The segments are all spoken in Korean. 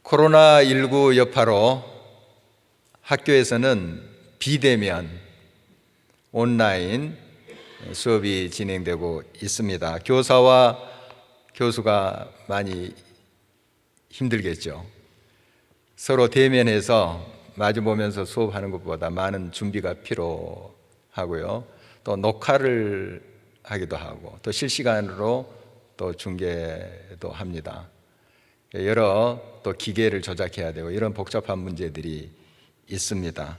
코로나19 여파로 학교에서는 비대면 온라인 수업이 진행되고 있습니다. 교사와 교수가 많이 힘들겠죠. 서로 대면해서 마주보면서 수업하는 것보다 많은 준비가 필요하고요. 또 녹화를 하기도 하고 또 실시간으로 또 중계도 합니다. 여러 또 기계를 조작해야 되고 이런 복잡한 문제들이 있습니다.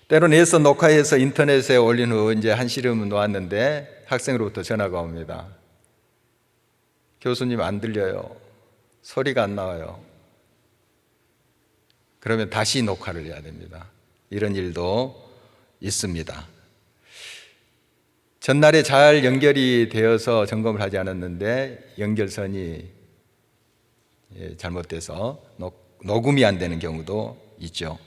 때로 내서 녹화해서 인터넷에 올린 후 이제 한시름 놓았는데 학생으로부터 전화가 옵니다. 교수님 안 들려요. 소리가 안 나와요. 그러면 다시 녹화를 해야 됩니다. 이런 일도 있습니다. 전날에 잘 연결이 되어서 점검을 하지 않았는데 연결선이 잘못돼서 녹음이 안 되는 경우도 있죠.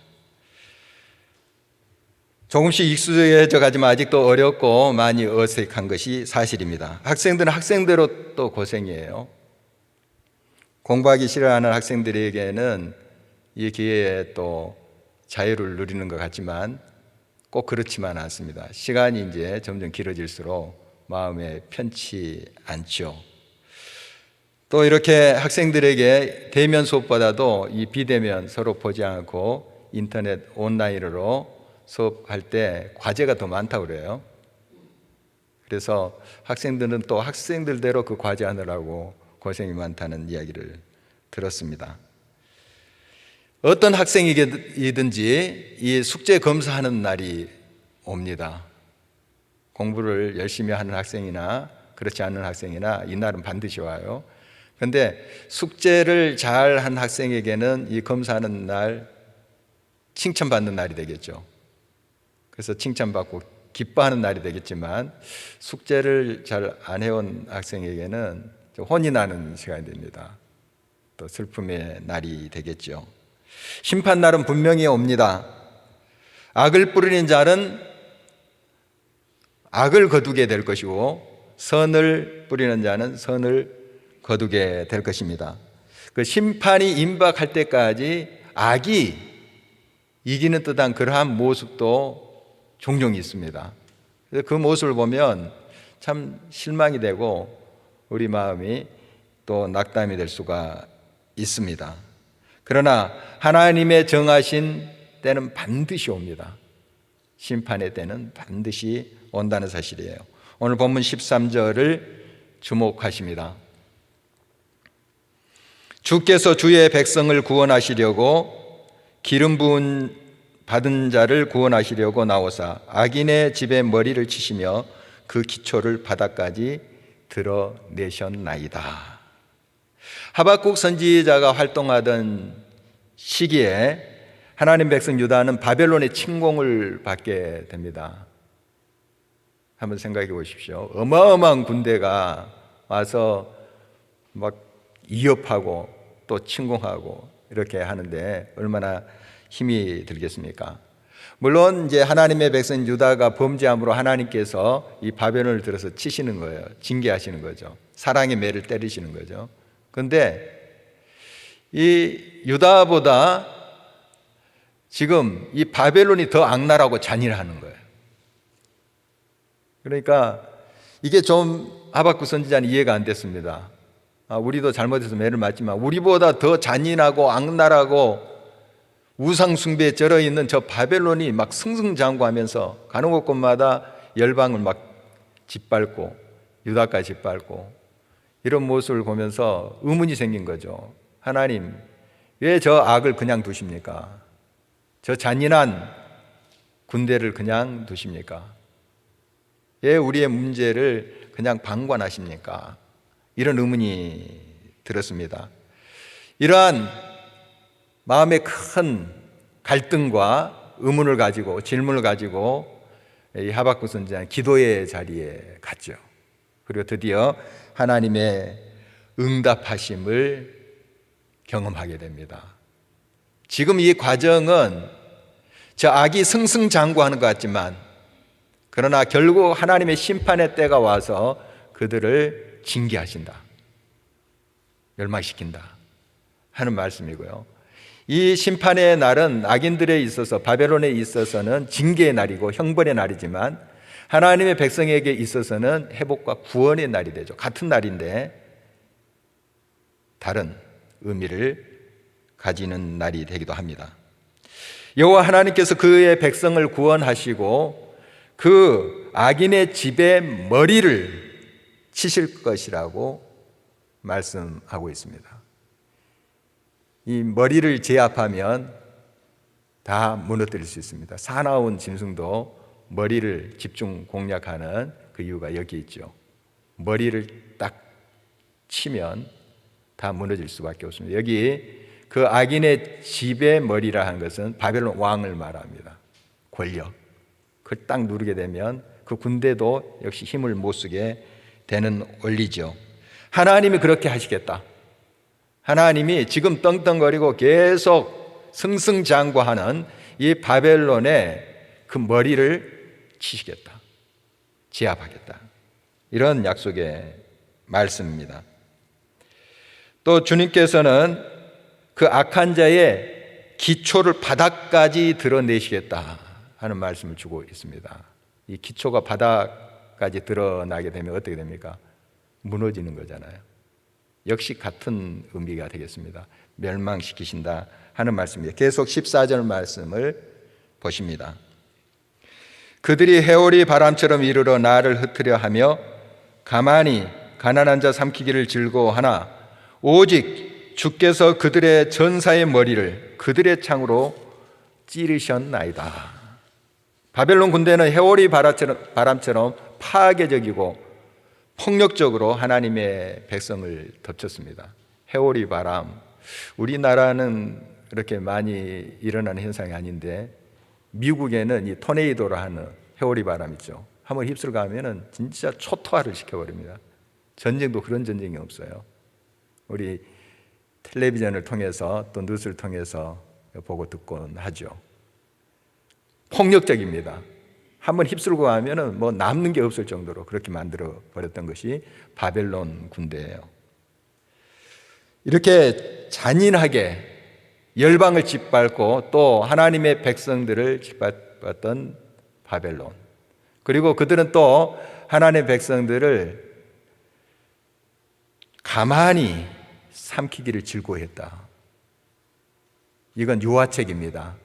조금씩 익숙해져 가지만 아직도 어렵고 많이 어색한 것이 사실입니다. 학생들은 학생대로 또 고생이에요. 공부하기 싫어하는 학생들에게는 이 기회에 또 자유를 누리는 것 같지만 꼭 그렇지만 않습니다. 시간이 이제 점점 길어질수록 마음에 편치 않죠. 또 이렇게 학생들에게 대면 수업보다도 이 비대면 서로 보지 않고 인터넷 온라인으로 수업할 때 과제가 더 많다고 그래요. 그래서 학생들은 또 학생들대로 그 과제 하느라고 고생이 많다는 이야기를 들었습니다. 어떤 학생이든지 이 숙제 검사하는 날이 옵니다. 공부를 열심히 하는 학생이나 그렇지 않은 학생이나 이 날은 반드시 와요. 그런데 숙제를 잘한 학생에게는 이 검사하는 날 칭찬받는 날이 되겠죠. 그래서 칭찬받고 기뻐하는 날이 되겠지만 숙제를 잘 안 해온 학생에게는 혼이 나는 시간이 됩니다. 또 슬픔의 날이 되겠죠. 심판날은 분명히 옵니다. 악을 뿌리는 자는 악을 거두게 될 것이고 선을 뿌리는 자는 선을 거두게 될 것입니다. 그 심판이 임박할 때까지 악이 이기는 듯한 그러한 모습도 종종 있습니다. 그래서 그 모습을 보면 참 실망이 되고 우리 마음이 또 낙담이 될 수가 있습니다. 그러나 하나님의 정하신 때는 반드시 옵니다. 심판의 때는 반드시 온다는 사실이에요. 오늘 본문 13절을 주목하십니다. 주께서 주의 백성을 구원하시려고 기름 부은 받은 자를 구원하시려고 나오사 악인의 집에 머리를 치시며 그 기초를 바닥까지 드러내셨나이다. 하박국 선지자가 활동하던 시기에 하나님 백성 유다는 바벨론의 침공을 받게 됩니다. 한번 생각해 보십시오. 어마어마한 군대가 와서 막 위협하고 또 침공하고 이렇게 하는데 얼마나 힘이 들겠습니까? 물론 이제 하나님의 백성 유다가 범죄함으로 하나님께서 이 바벨론을 들어서 치시는 거예요. 징계하시는 거죠. 사랑의 매를 때리시는 거죠. 그런데 이 유다보다 지금 이 바벨론이 더 악랄하고 잔인하는 거예요. 그러니까 이게 좀 하박국 선지자는 이해가 안 됐습니다. 우리도 잘못해서 매를 맞지만 우리보다 더 잔인하고 악랄하고 우상 숭배에 절어 있는 저 바벨론이 막 승승장구하면서 가는 곳곳마다 열방을 막 짓밟고 유다까지 짓밟고 이런 모습을 보면서 의문이 생긴 거죠. 하나님, 왜 저 악을 그냥 두십니까? 저 잔인한 군대를 그냥 두십니까? 왜 우리의 문제를 그냥 방관하십니까? 이런 의문이 들었습니다. 이러한 마음의 큰 갈등과 의문을 가지고 질문을 가지고 이 하박국 선지자는 기도의 자리에 갔죠. 그리고 드디어 하나님의 응답하심을 경험하게 됩니다. 지금 이 과정은 저 악이 승승장구하는 것 같지만 그러나 결국 하나님의 심판의 때가 와서 그들을 징계하신다. 멸망시킨다. 하는 말씀이고요. 이 심판의 날은 악인들에 있어서, 바벨론에 있어서는 징계의 날이고 형벌의 날이지만 하나님의 백성에게 있어서는 회복과 구원의 날이 되죠. 같은 날인데 다른 의미를 가지는 날이 되기도 합니다. 여호와 하나님께서 그의 백성을 구원하시고 그 악인의 집의 머리를 치실 것이라고 말씀하고 있습니다. 이 머리를 제압하면 다 무너뜨릴 수 있습니다. 사나운 짐승도 머리를 집중 공략하는 그 이유가 여기 있죠. 머리를 딱 치면 다 무너질 수밖에 없습니다. 여기 그 악인의 집의 머리라 하는 것은 바벨론 왕을 말합니다. 권력. 그걸 딱 누르게 되면 그 군대도 역시 힘을 못 쓰게 되는 원리죠. 하나님이 그렇게 하시겠다. 하나님이 지금 떵떵거리고 계속 승승장구하는 이 바벨론의 그 머리를 치시겠다. 제압하겠다. 이런 약속의 말씀입니다. 또 주님께서는 그 악한 자의 기초를 바닥까지 드러내시겠다 하는 말씀을 주고 있습니다. 이 기초가 바닥까지 드러나게 되면 어떻게 됩니까? 무너지는 거잖아요. 역시 같은 의미가 되겠습니다. 멸망시키신다 하는 말씀입니다. 계속 14절 말씀을 보십니다. 그들이 해오리 바람처럼 이르러 나를 흩으려 하며 가만히 가난한 자 삼키기를 즐거워하나 오직 주께서 그들의 전사의 머리를 그들의 창으로 찌르셨나이다. 바벨론 군대는 해오리 바람처럼 파괴적이고 폭력적으로 하나님의 백성을 덮쳤습니다. 해오리 바람, 우리나라는 그렇게 많이 일어나는 현상이 아닌데 미국에는 이 토네이도라 하는 해오리 바람 있죠. 한번 휩쓸고 가면은 진짜 초토화를 시켜버립니다. 전쟁도 그런 전쟁이 없어요. 우리 텔레비전을 통해서 또 뉴스를 통해서 보고 듣곤 하죠. 폭력적입니다. 한번 휩쓸고 가면은 뭐 남는 게 없을 정도로 그렇게 만들어 버렸던 것이 바벨론 군대예요. 이렇게 잔인하게 열방을 짓밟고 또 하나님의 백성들을 짓밟았던 바벨론. 그리고 그들은 또 하나님의 백성들을 가만히 삼키기를 즐거워했다. 이건 유화책입니다.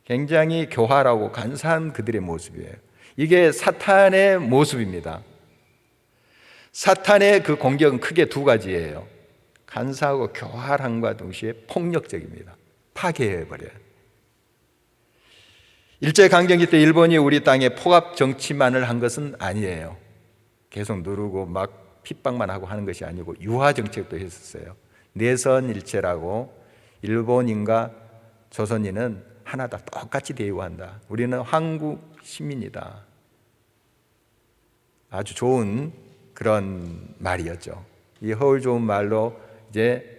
굉장히 교활하고 간사한 그들의 모습이에요. 이게 사탄의 모습입니다. 사탄의 그 공격은 크게 두 가지예요. 간사하고 교활함과 동시에 폭력적입니다. 파괴해버려요. 일제강점기 때 일본이 우리 땅에 포갑 정치만을 한 것은 아니에요. 계속 누르고 막 핍박만 하고 하는 것이 아니고 유화 정책도 했었어요. 내선일체라고 일본인과 조선인은 하나다, 똑같이 대우한다. 우리는 한국 시민이다. 아주 좋은 그런 말이었죠. 이 허울 좋은 말로 이제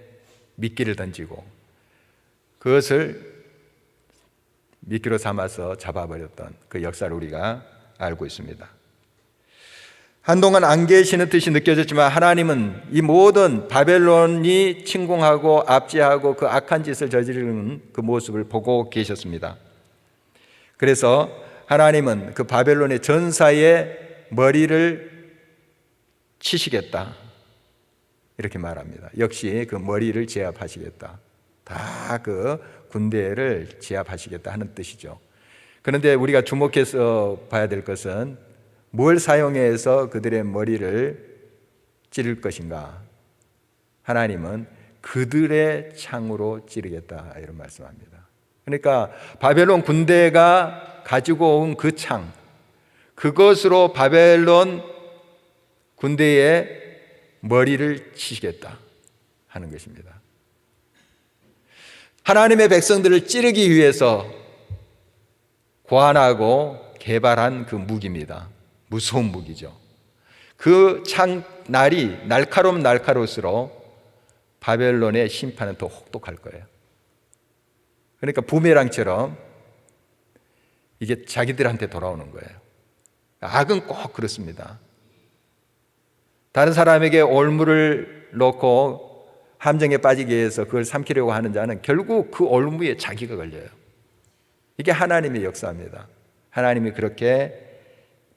미끼를 던지고 그것을 미끼로 삼아서 잡아버렸던 그 역사를 우리가 알고 있습니다. 한동안 안 계시는 듯이 느껴졌지만 하나님은 이 모든 바벨론이 침공하고 압제하고 그 악한 짓을 저지르는 그 모습을 보고 계셨습니다. 그래서 하나님은 그 바벨론의 전사의 머리를 치시겠다 이렇게 말합니다. 역시 그 머리를 제압하시겠다. 다 그 군대를 제압하시겠다 하는 뜻이죠. 그런데 우리가 주목해서 봐야 될 것은 뭘 사용해서 그들의 머리를 찌를 것인가? 하나님은 그들의 창으로 찌르겠다 이런 말씀합니다. 그러니까 바벨론 군대가 가지고 온 그 창, 그것으로 바벨론 군대의 머리를 치시겠다 하는 것입니다. 하나님의 백성들을 찌르기 위해서 고안하고 개발한 그 무기입니다. 무서운 무기죠. 그 창날이 날카로움 날카로울수록 바벨론의 심판은 더 혹독할 거예요. 그러니까 부메랑처럼 이게 자기들한테 돌아오는 거예요. 악은 꼭 그렇습니다. 다른 사람에게 올무를 놓고 함정에 빠지기 위해서 그걸 삼키려고 하는 자는 결국 그 올무에 자기가 걸려요. 이게 하나님의 역사입니다. 하나님이 그렇게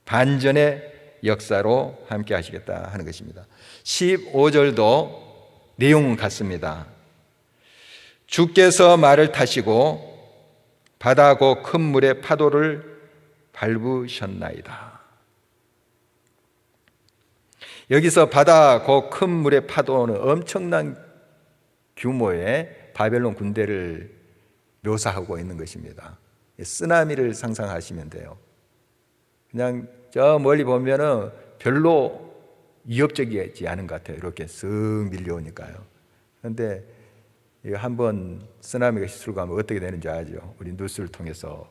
반전의 역사로 함께 하시겠다 하는 것입니다. 15절도 내용은 같습니다. 주께서 말을 타시고 바다고 큰 물의 파도를 밟으셨나이다. 여기서 바다고 큰 물의 파도는 엄청난 규모의 바벨론 군대를 묘사하고 있는 것입니다. 쓰나미를 상상하시면 돼요. 그냥 저 멀리 보면은 별로 위협적이지 않은 것 같아요. 이렇게 쓱 밀려오니까요. 그런데 한번 쓰나미가 휩쓸고 가면 어떻게 되는지 알죠? 우리 뉴스를 통해서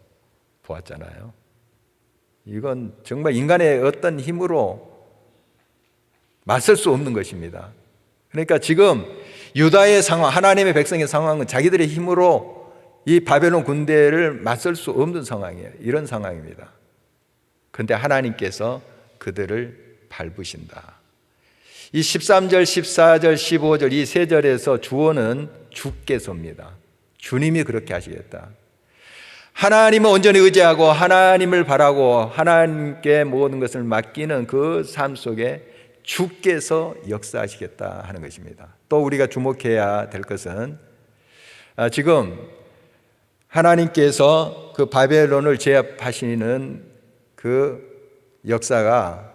보았잖아요. 이건 정말 인간의 어떤 힘으로 맞설 수 없는 것입니다. 그러니까 지금 유다의 상황, 하나님의 백성의 상황은 자기들의 힘으로 이 바벨론 군대를 맞설 수 없는 상황이에요. 이런 상황입니다. 그런데 하나님께서 그들을 밟으신다. 이 13절, 14절, 15절 이 세 절에서 주어는 주께서입니다. 주님이 그렇게 하시겠다. 하나님을 온전히 의지하고 하나님을 바라고 하나님께 모든 것을 맡기는 그 삶 속에 주께서 역사하시겠다 하는 것입니다. 또 우리가 주목해야 될 것은 지금 하나님께서 그 바벨론을 제압하시는 그 역사가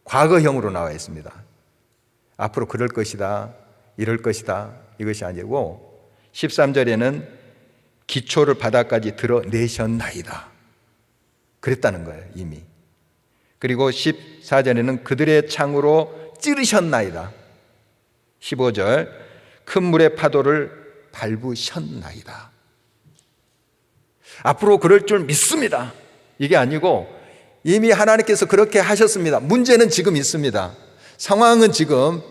과거형으로 나와 있습니다. 앞으로 그럴 것이다, 이럴 것이다 이것이 아니고 13절에는 기초를 바다까지 드러내셨나이다 그랬다는 거예요 이미. 그리고 14절에는 그들의 창으로 찌르셨나이다. 15절 큰 물의 파도를 밟으셨나이다. 앞으로 그럴 줄 믿습니다 이게 아니고 이미 하나님께서 그렇게 하셨습니다. 문제는 지금 있습니다. 상황은 지금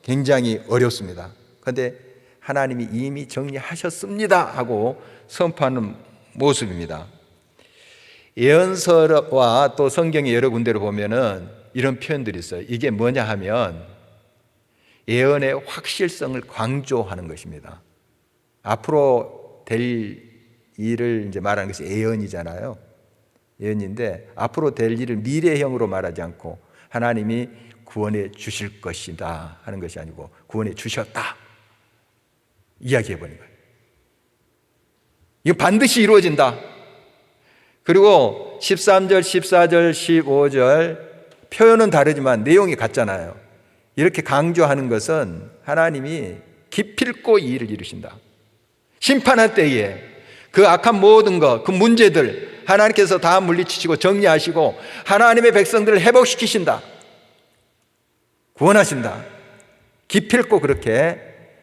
굉장히 어렵습니다. 그런데 하나님이 이미 정리하셨습니다 하고 선포하는 모습입니다. 예언서와 또 성경의 여러 군데를 보면은 이런 표현들이 있어요. 이게 뭐냐 하면 예언의 확실성을 강조하는 것입니다. 앞으로 될 일을 이제 말하는 것이 예언이잖아요. 예언인데 앞으로 될 일을 미래형으로 말하지 않고 하나님이 구원해 주실 것이다 하는 것이 아니고 구원해 주셨다 이야기해 버린 거예요. 이거 반드시 이루어진다. 그리고 13절, 14절, 15절 표현은 다르지만 내용이 같잖아요. 이렇게 강조하는 것은 하나님이 기필코 이 일을 이루신다. 심판할 때에 그 악한 모든 것, 그 문제들 하나님께서 다 물리치시고 정리하시고 하나님의 백성들을 회복시키신다. 구원하신다. 기필코 그렇게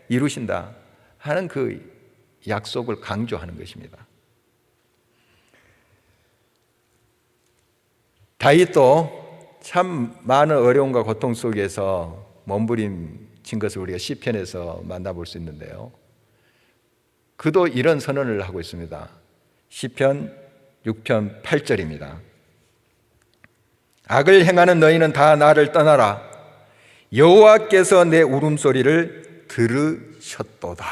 이루신다 하는 그 약속을 강조하는 것입니다. 다윗도 참 많은 어려움과 고통 속에서 몸부림친 것을 우리가 시편에서 만나볼 수 있는데요. 그도 이런 선언을 하고 있습니다. 시편 6편 8절입니다. 악을 행하는 너희는 다 나를 떠나라. 여호와께서 내 울음소리를 들으셨도다.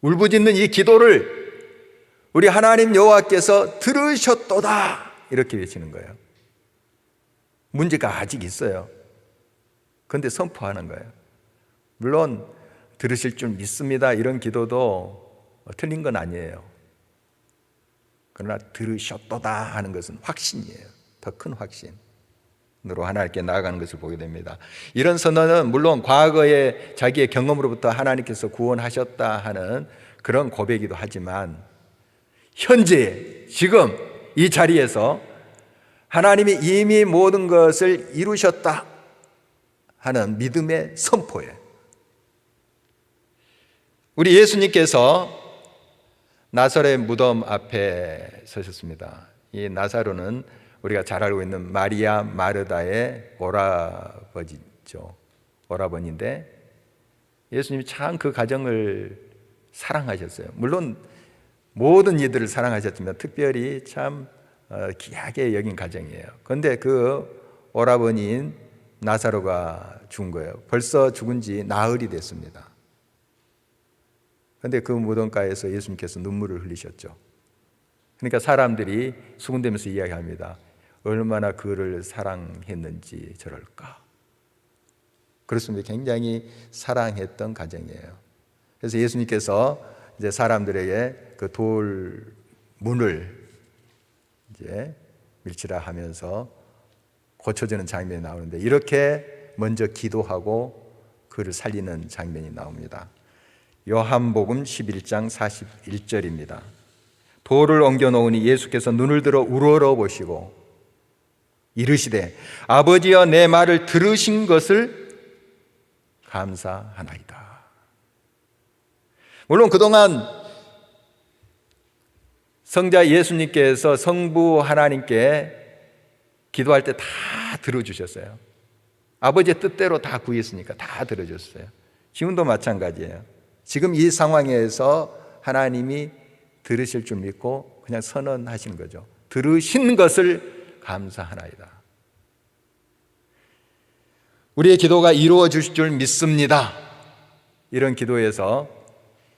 울부짖는 이 기도를 우리 하나님 여호와께서 들으셨도다 이렇게 외치는 거예요. 문제가 아직 있어요. 그런데 선포하는 거예요. 물론 들으실 줄 믿습니다 이런 기도도 틀린 건 아니에요. 그러나 들으셨도다 하는 것은 확신이에요. 더 큰 확신으로 하나님께 나아가는 것을 보게 됩니다. 이런 선언은 물론 과거의 자기의 경험으로부터 하나님께서 구원하셨다 하는 그런 고백이기도 하지만 현재 지금 이 자리에서 하나님이 이미 모든 것을 이루셨다 하는 믿음의 선포예요. 우리 예수님께서 나사렛 무덤 앞에 서셨습니다. 이 나사로는 우리가 잘 알고 있는 마리아 마르다의 오라버니죠. 오라버니인데 예수님이 참 그 가정을 사랑하셨어요. 물론 모든 이들을 사랑하셨지만 특별히 참 귀하게 여긴 가정이에요. 그런데 그 오라버니인 나사로가 죽은 거예요. 벌써 죽은 지 나흘이 됐습니다. 그런데 그 무덤가에서 예수님께서 눈물을 흘리셨죠. 그러니까 사람들이 수군대면서 이야기합니다. 얼마나 그를 사랑했는지 저럴까. 그렇습니다. 굉장히 사랑했던 가정이에요. 그래서 예수님께서 이제 사람들에게 그 돌 문을 이제 밀치라 하면서 고쳐지는 장면이 나오는데, 이렇게 먼저 기도하고 그를 살리는 장면이 나옵니다. 요한복음 11장 41절입니다. 돌을 옮겨 놓으니 예수께서 눈을 들어 우러러 보시고 이르시되 아버지여 내 말을 들으신 것을 감사하나이다. 물론 그동안 성자 예수님께서 성부 하나님께 기도할 때 다 들어주셨어요. 아버지의 뜻대로 다 구했으니까 다 들어줬어요. 지금도 마찬가지예요. 지금 이 상황에서 하나님이 들으실 줄 믿고 그냥 선언하시는 거죠. 들으신 것을 감사하나이다. 우리의 기도가 이루어 주실 줄 믿습니다. 이런 기도에서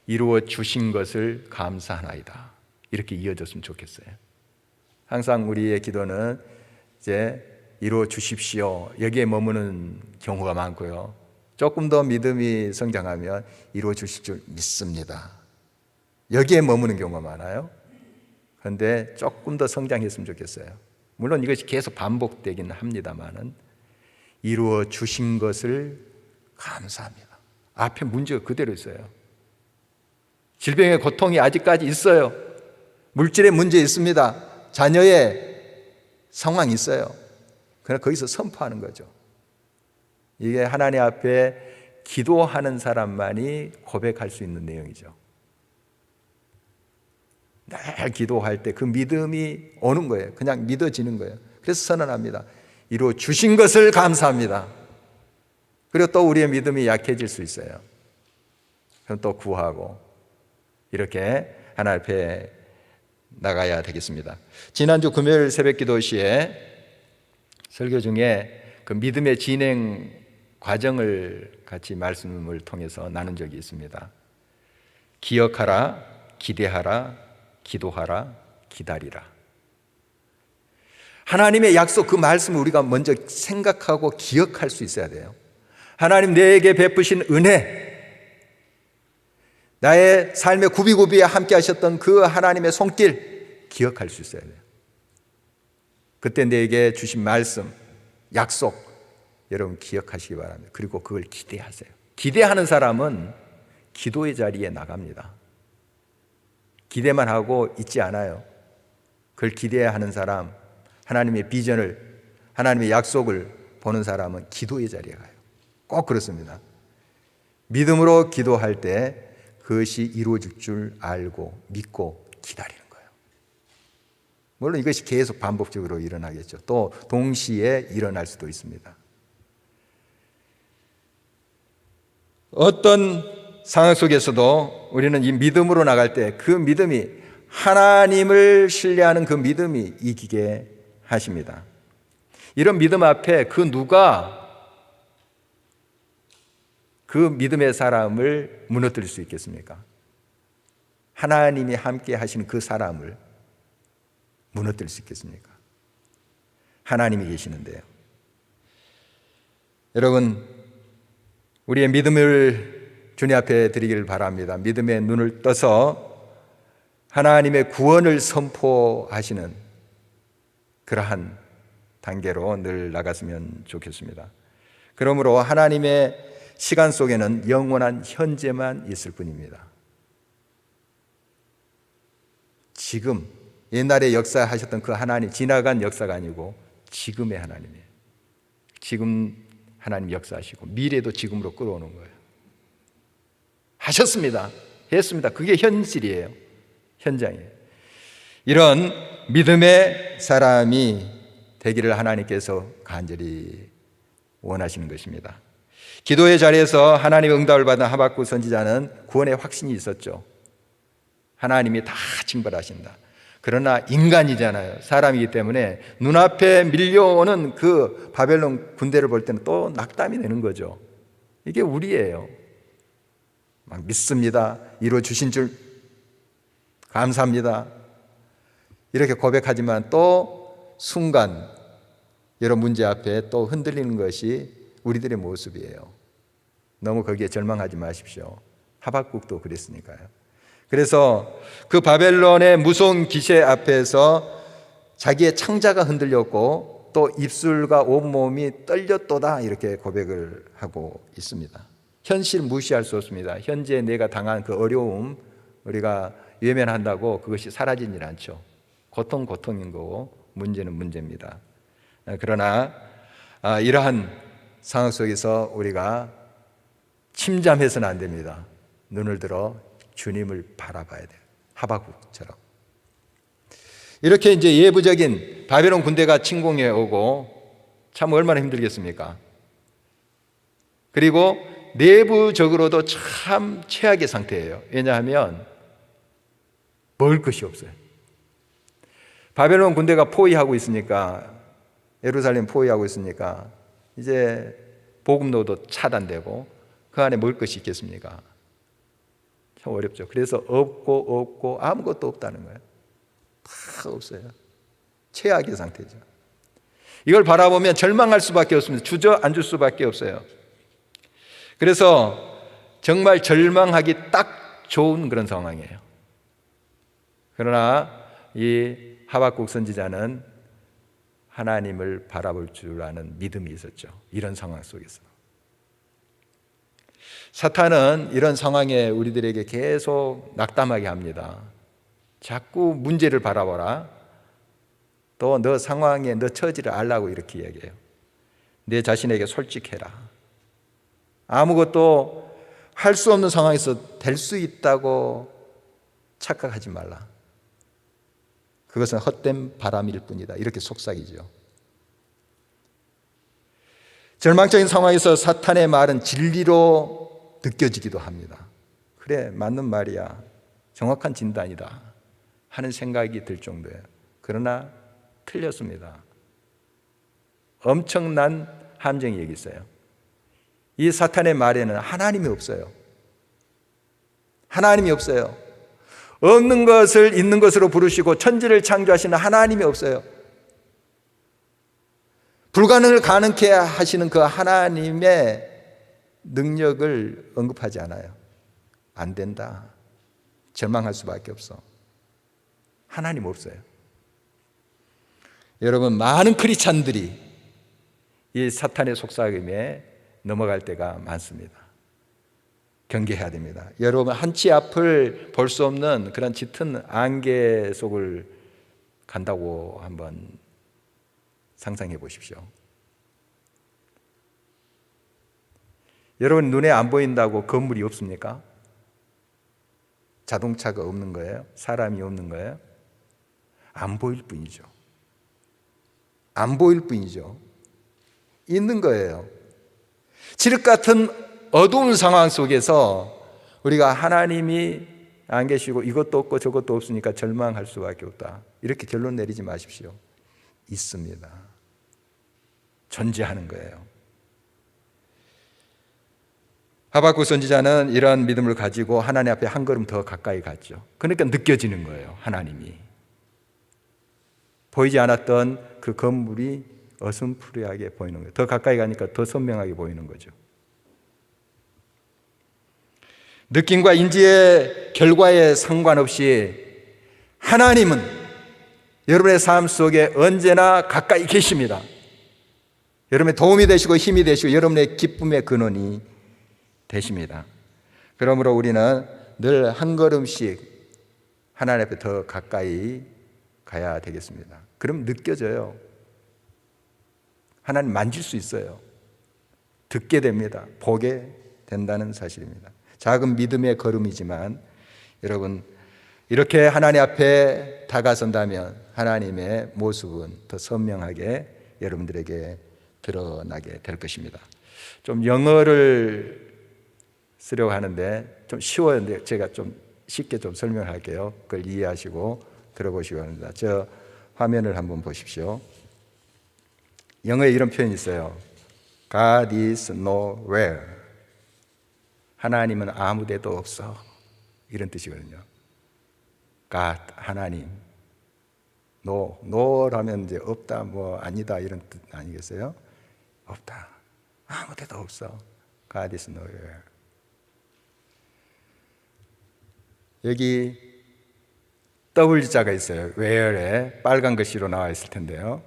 이루어 주신 것을 감사하나이다. 이렇게 이어졌으면 좋겠어요. 항상 우리의 기도는 이제 이루어 주십시오, 여기에 머무는 경우가 많고요. 조금 더 믿음이 성장하면 이루어 주실 줄 믿습니다, 여기에 머무는 경우가 많아요. 그런데 조금 더 성장했으면 좋겠어요. 물론 이것이 계속 반복되긴 합니다만은 이루어 주신 것을 감사합니다. 앞에 문제가 그대로 있어요. 질병의 고통이 아직까지 있어요. 물질의 문제 있습니다. 자녀의 상황이 있어요. 그러나 거기서 선포하는 거죠. 이게 하나님 앞에 기도하는 사람만이 고백할 수 있는 내용이죠. 늘 기도할 때 그 믿음이 오는 거예요. 그냥 믿어지는 거예요. 그래서 선언합니다. 이루어 주신 것을 감사합니다. 그리고 또 우리의 믿음이 약해질 수 있어요. 그럼 또 구하고 이렇게 하나님 앞에 나가야 되겠습니다. 지난주 금요일 새벽기도 시에 설교 중에 그 믿음의 진행 과정을 같이 말씀을 통해서 나눈 적이 있습니다. 기억하라, 기대하라, 기도하라, 기다리라. 하나님의 약속, 그 말씀을 우리가 먼저 생각하고 기억할 수 있어야 돼요. 하나님 내게 베푸신 은혜, 나의 삶의 구비구비에 함께 하셨던 그 하나님의 손길 기억할 수 있어야 돼요. 그때 내게 주신 말씀, 약속, 여러분 기억하시기 바랍니다. 그리고 그걸 기대하세요. 기대하는 사람은 기도의 자리에 나갑니다. 기대만 하고 있지 않아요. 그걸 기대하는 사람, 하나님의 비전을, 하나님의 약속을 보는 사람은 기도의 자리에 가요. 꼭 그렇습니다. 믿음으로 기도할 때 그것이 이루어질 줄 알고 믿고 기다리는 거예요. 물론 이것이 계속 반복적으로 일어나겠죠. 또 동시에 일어날 수도 있습니다. 어떤 상황 속에서도 우리는 이 믿음으로 나갈 때 그 믿음이, 하나님을 신뢰하는 그 믿음이 이기게 하십니다. 이런 믿음 앞에 그 누가 그 믿음의 사람을 무너뜨릴 수 있겠습니까? 하나님이 함께 하시는 그 사람을 무너뜨릴 수 있겠습니까? 하나님이 계시는데요. 여러분, 우리의 믿음을 주님 앞에 드리기를 바랍니다. 믿음의 눈을 떠서 하나님의 구원을 선포하시는 그러한 단계로 늘 나갔으면 좋겠습니다. 그러므로 하나님의 시간 속에는 영원한 현재만 있을 뿐입니다. 지금, 옛날에 역사하셨던 그 하나님, 지나간 역사가 아니고 지금의 하나님이에요. 지금 하나님 역사하시고 미래도 지금으로 끌어오는 거예요. 하셨습니다. 했습니다. 그게 현실이에요. 현장이에요. 이런 믿음의 사람이 되기를 하나님께서 간절히 원하시는 것입니다. 기도의 자리에서 하나님의 응답을 받은 하박국 선지자는 구원의 확신이 있었죠. 하나님이 다 징벌하신다. 그러나 인간이잖아요. 사람이기 때문에 눈앞에 밀려오는 그 바벨론 군대를 볼 때는 또 낙담이 되는 거죠. 이게 우리예요. 막 믿습니다. 이루어 주신 줄 감사합니다. 이렇게 고백하지만 또 순간 여러 문제 앞에 또 흔들리는 것이 우리들의 모습이에요. 너무 거기에 절망하지 마십시오. 하박국도 그랬으니까요. 그래서 그 바벨론의 무서운 기세 앞에서 자기의 창자가 흔들렸고 또 입술과 온몸이 떨렸도다 이렇게 고백을 하고 있습니다. 현실 무시할 수 없습니다. 현재 내가 당한 그 어려움 우리가 외면한다고 그것이 사라지질 않죠. 고통인 거고 문제는 문제입니다. 그러나 이러한 상황 속에서 우리가 침잠해서는 안 됩니다. 눈을 들어 주님을 바라봐야 돼요. 하박국처럼. 이렇게 이제 예부적인 바벨론 군대가 침공해 오고 참 얼마나 힘들겠습니까? 그리고 내부적으로도 참 최악의 상태예요. 왜냐하면 먹을 것이 없어요. 바벨론 군대가 포위하고 있으니까, 예루살렘 포위하고 있으니까 이제 보급로도 차단되고 그 안에 먹을 것이 있겠습니까? 참 어렵죠. 그래서 없고 아무것도 없다는 거예요. 다 없어요. 최악의 상태죠. 이걸 바라보면 절망할 수밖에 없습니다. 주저앉을 수밖에 없어요. 그래서 정말 절망하기 딱 좋은 그런 상황이에요. 그러나 이 하박국 선지자는 하나님을 바라볼 줄 아는 믿음이 있었죠. 이런 상황 속에서. 사탄은 이런 상황에 우리들에게 계속 낙담하게 합니다. 자꾸 문제를 바라보라. 또 너 상황에 너 처지를 알라고 이렇게 이야기해요. 내 자신에게 솔직해라. 아무것도 할 수 없는 상황에서 될 수 있다고 착각하지 말라. 그것은 헛된 바람일 뿐이다. 이렇게 속삭이죠. 절망적인 상황에서 사탄의 말은 진리로 느껴지기도 합니다. 그래, 맞는 말이야. 정확한 진단이다. 하는 생각이 들 정도예요. 그러나 틀렸습니다. 엄청난 함정이 여기 있어요. 이 사탄의 말에는 하나님이 없어요. 하나님이 없어요. 없는 것을 있는 것으로 부르시고 천지를 창조하시는 하나님이 없어요. 불가능을 가능케 하시는 그 하나님의 능력을 언급하지 않아요. 안 된다. 절망할 수밖에 없어. 하나님 없어요. 여러분, 많은 크리스찬들이 이 사탄의 속삭임에 넘어갈 때가 많습니다. 경계해야 됩니다. 여러분, 한치 앞을 볼 수 없는 그런 짙은 안개 속을 간다고 한번 상상해 보십시오. 여러분, 눈에 안 보인다고 건물이 없습니까? 자동차가 없는 거예요? 사람이 없는 거예요? 안 보일 뿐이죠. 안 보일 뿐이죠. 있는 거예요. 칠흑 같은 어두운 상황 속에서 우리가 하나님이 안 계시고 이것도 없고 저것도 없으니까 절망할 수밖에 없다. 이렇게 결론 내리지 마십시오. 있습니다. 존재하는 거예요. 하박국 선지자는 이러한 믿음을 가지고 하나님 앞에 한 걸음 더 가까이 갔죠. 그러니까 느껴지는 거예요. 하나님이. 보이지 않았던 그 건물이 어슴푸레하게 보이는 거예요. 더 가까이 가니까 더 선명하게 보이는 거죠. 느낌과 인지의 결과에 상관없이 하나님은 여러분의 삶 속에 언제나 가까이 계십니다. 여러분의 도움이 되시고 힘이 되시고 여러분의 기쁨의 근원이 되십니다. 그러므로 우리는 늘 한 걸음씩 하나님 앞에 더 가까이 가야 되겠습니다. 그럼 느껴져요. 하나님 만질 수 있어요. 듣게 됩니다. 보게 된다는 사실입니다. 작은 믿음의 걸음이지만 여러분, 이렇게 하나님 앞에 다가선다면 하나님의 모습은 더 선명하게 여러분들에게 드러나게 될 것입니다. 좀 영어를 쓰려고 하는데 좀 쉬워요. 제가 좀 쉽게 좀 설명할게요. 그걸 이해하시고 들어보시기 바랍니다. 저 화면을 한번 보십시오. 영어에 이런 표현이 있어요. God is nowhere. 하나님은 아무 데도 없어. 이런 뜻이거든요. God, 하나님. no라면 이제 없다, 뭐 아니다 이런 뜻 아니겠어요? 없다. 아무 데도 없어. God is nowhere. 여기 W자가 있어요. where에 빨간 글씨로 나와 있을 텐데요.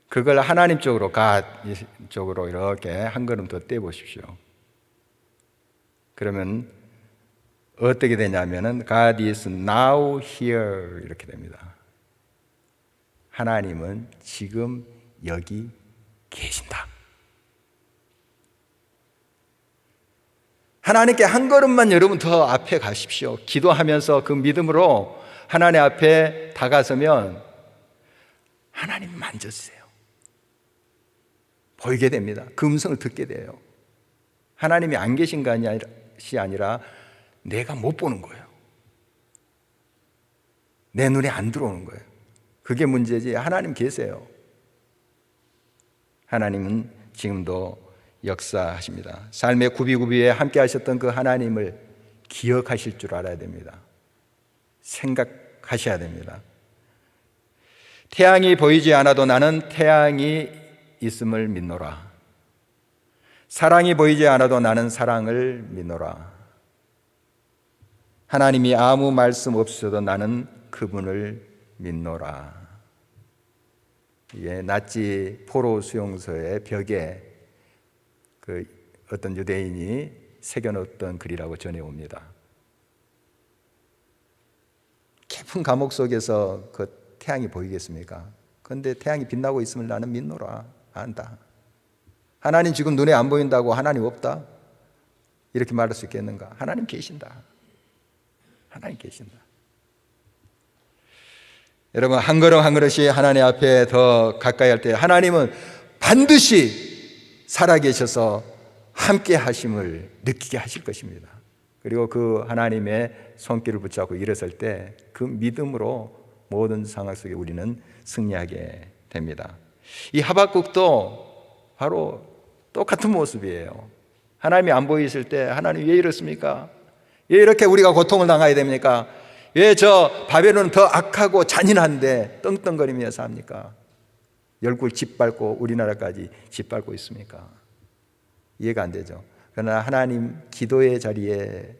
그걸 하나님 쪽으로, God 쪽으로 이렇게 한 걸음 더 떼보십시오. 그러면 어떻게 되냐면은 God is now here 이렇게 됩니다. 하나님은 지금 여기 계신다. 하나님께 한 걸음만 여러분 더 앞에 가십시오. 기도하면서 그 믿음으로 하나님 앞에 다가서면 하나님 만져주세요. 보이게 됩니다. 그 음성을 듣게 돼요. 하나님이 안 계신 것이 아니라 내가 못 보는 거예요. 내 눈에 안 들어오는 거예요. 그게 문제지. 하나님 계세요. 하나님은 지금도 역사하십니다. 삶의 구비구비에 함께 하셨던 그 하나님을 기억하실 줄 알아야 됩니다. 생각하셔야 됩니다. 태양이 보이지 않아도 나는 태양이 있음을 믿노라. 사랑이 보이지 않아도 나는 사랑을 믿노라. 하나님이 아무 말씀 없어도 나는 그분을 믿노라. 이게 나치 포로 수용소의 벽에 그 어떤 유대인이 새겨놓았던 글이라고 전해옵니다. 깊은 감옥 속에서 그 태양이 보이겠습니까? 그런데 태양이 빛나고 있음을 나는 믿노라. 안다. 하나님 지금 눈에 안 보인다고 하나님 없다? 이렇게 말할 수 있겠는가? 하나님 계신다. 하나님 계신다. 여러분, 한 걸음 한 걸음씩 하나님 앞에 더 가까이 할 때 하나님은 반드시 살아계셔서 함께 하심을 느끼게 하실 것입니다. 그리고 그 하나님의 손길을 붙잡고 일어설 때 그 믿음으로 모든 상황 속에 우리는 승리하게 됩니다. 이 하박국도 바로 똑같은 모습이에요. 하나님이 안 보이실 때 하나님 왜 이렇습니까? 왜 이렇게 우리가 고통을 당해야 됩니까? 왜 저 바벨론은 더 악하고 잔인한데 떵떵거리면서 합니까? 열국을 짓밟고 우리나라까지 짓밟고 있습니까? 이해가 안 되죠. 그러나 하나님 기도의 자리에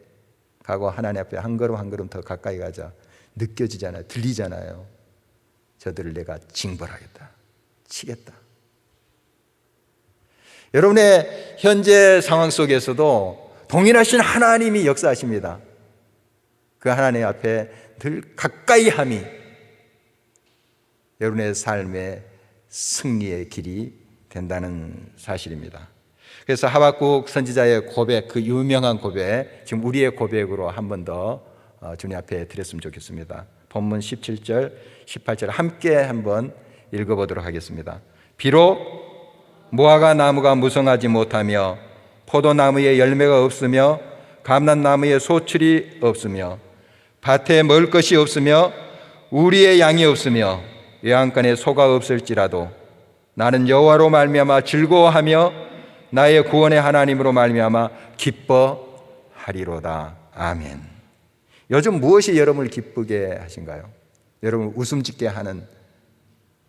가고 하나님 앞에 한 걸음 한 걸음 더 가까이 가자. 느껴지잖아요. 들리잖아요. 저들을 내가 징벌하겠다. 치겠다. 여러분의 현재 상황 속에서도 동일하신 하나님이 역사하십니다. 그 하나님 앞에 늘 가까이 함이 여러분의 삶의 승리의 길이 된다는 사실입니다. 그래서 하박국 선지자의 고백, 그 유명한 고백, 지금 우리의 고백으로 한 번 더 주님 앞에 드렸으면 좋겠습니다. 본문 17절, 18절 함께 한번 읽어보도록 하겠습니다. 비록 무화과 나무가 무성하지 못하며 포도나무에 열매가 없으며 감람나무에 소출이 없으며 밭에 먹을 것이 없으며 우리의 양이 없으며 외양간에 소가 없을지라도 나는 여호와로 말미암아 즐거워하며 나의 구원의 하나님으로 말미암아 기뻐하리로다. 아멘. 요즘 무엇이 여러분을 기쁘게 하신가요? 여러분을 웃음 짓게 하는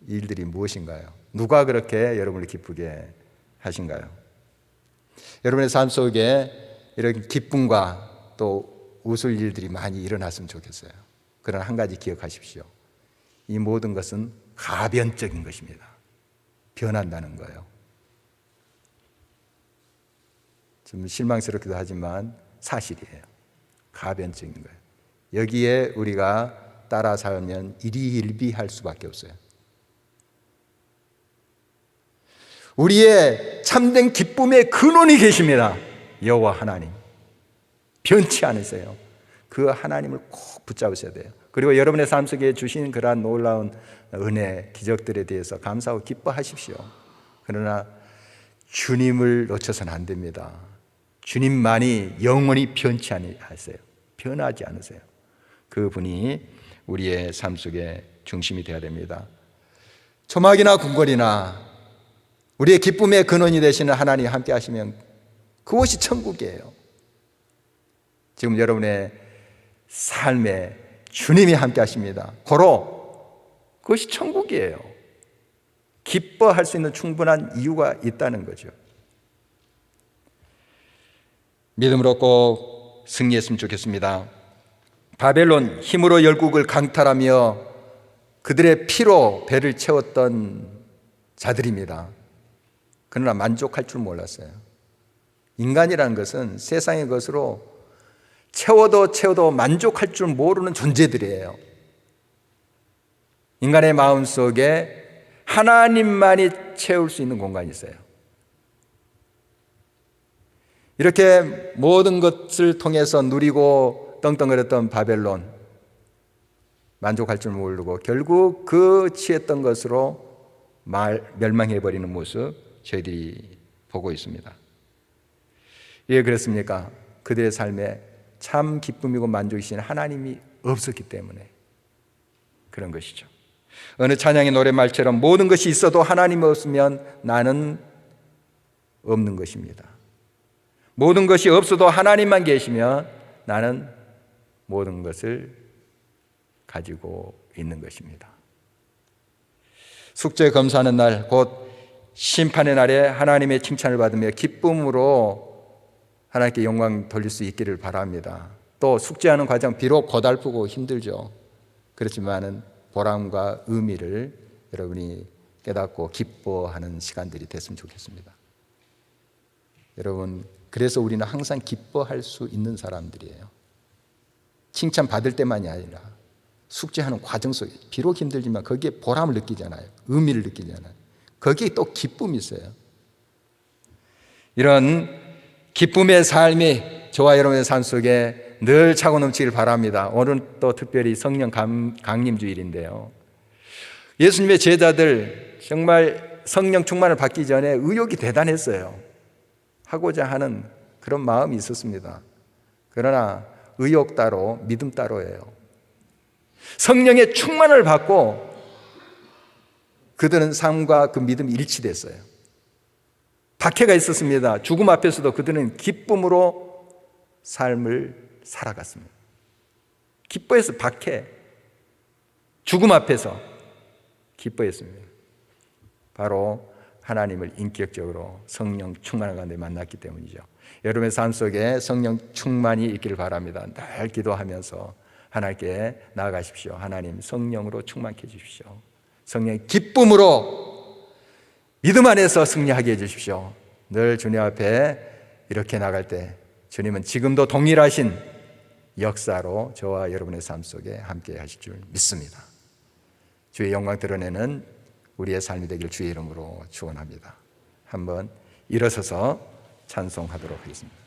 일들이 무엇인가요? 누가 그렇게 여러분을 기쁘게 하신가요? 여러분의 삶 속에 이런 기쁨과 또 웃을 일들이 많이 일어났으면 좋겠어요. 그러나 한 가지 기억하십시오. 이 모든 것은 가변적인 것입니다. 변한다는 거예요. 좀 실망스럽기도 하지만 사실이에요. 가변적인 거예요. 여기에 우리가 따라 살면 일희일비할 수밖에 없어요. 우리의 참된 기쁨의 근원이 계십니다. 여호와 하나님. 변치 않으세요. 그 하나님을 꼭 붙잡으셔야 돼요. 그리고 여러분의 삶 속에 주신 그러한 놀라운 은혜, 기적들에 대해서 감사하고 기뻐하십시오. 그러나 주님을 놓쳐서는 안 됩니다. 주님만이 영원히 변치 않으세요. 변하지 않으세요. 그분이 우리의 삶 속에 중심이 되어야 됩니다. 초막이나 궁궐이나 우리의 기쁨의 근원이 되시는 하나님이 함께 하시면 그곳이 천국이에요. 지금 여러분의 삶에 주님이 함께 하십니다. 고로 그것이 천국이에요. 기뻐할 수 있는 충분한 이유가 있다는 거죠. 믿음으로 꼭 승리했으면 좋겠습니다. 바벨론 힘으로 열국을 강탈하며 그들의 피로 배를 채웠던 자들입니다. 그러나 만족할 줄 몰랐어요. 인간이라는 것은 세상의 것으로 채워도 만족할 줄 모르는 존재들이에요. 인간의 마음속에 하나님만이 채울 수 있는 공간이 있어요. 이렇게 모든 것을 통해서 누리고 떵떵거렸던 바벨론, 만족할 줄 모르고 결국 그 취했던 것으로 멸망해버리는 모습 저희들이 보고 있습니다. 왜 그렇습니까? 그들의 삶에 참 기쁨이고 만족이신 하나님이 없었기 때문에 그런 것이죠. 어느 찬양의 노래말처럼 모든 것이 있어도 하나님이 없으면 나는 없는 것입니다. 모든 것이 없어도 하나님만 계시면 나는 모든 것을 가지고 있는 것입니다. 숙제 검사하는 날, 곧 심판의 날에 하나님의 칭찬을 받으며 기쁨으로 하나님께 영광 돌릴 수 있기를 바랍니다. 또 숙제하는 과정 비록 고달프고 힘들죠. 그렇지만은 보람과 의미를 여러분이 깨닫고 기뻐하는 시간들이 됐으면 좋겠습니다. 여러분, 그래서 우리는 항상 기뻐할 수 있는 사람들이에요. 칭찬 받을 때만이 아니라 숙제하는 과정 속에 비록 힘들지만 거기에 보람을 느끼잖아요. 의미를 느끼잖아요. 거기에 또 기쁨이 있어요. 이런 기쁨의 삶이 저와 여러분의 삶 속에 늘 차고 넘치길 바랍니다. 오늘은 또 특별히 성령 강림 주일인데요. 예수님의 제자들 정말 성령 충만을 받기 전에 의욕이 대단했어요. 하고자 하는 그런 마음이 있었습니다. 그러나 의욕 따로 믿음 따로예요. 성령의 충만을 받고 그들은 삶과 그 믿음이 일치됐어요. 박해가 있었습니다. 죽음 앞에서도 그들은 기쁨으로 삶을 살아갔습니다. 기뻐해서 박해, 죽음 앞에서 기뻐했습니다. 바로 하나님을 인격적으로 성령 충만한 가운데 만났기 때문이죠. 여러분의 삶 속에 성령 충만이 있기를 바랍니다. 늘 기도하면서 하나님께 나아가십시오. 하나님 성령으로 충만케 해주십시오. 성령의 기쁨으로 믿음 안에서 승리하게 해주십시오. 늘 주님 앞에 이렇게 나갈 때 주님은 지금도 동일하신 역사로 저와 여러분의 삶 속에 함께 하실 줄 믿습니다. 주의 영광 드러내는 우리의 삶이 되길 주의 이름으로 축원합니다. 한번 일어서서 찬송하도록 하겠습니다.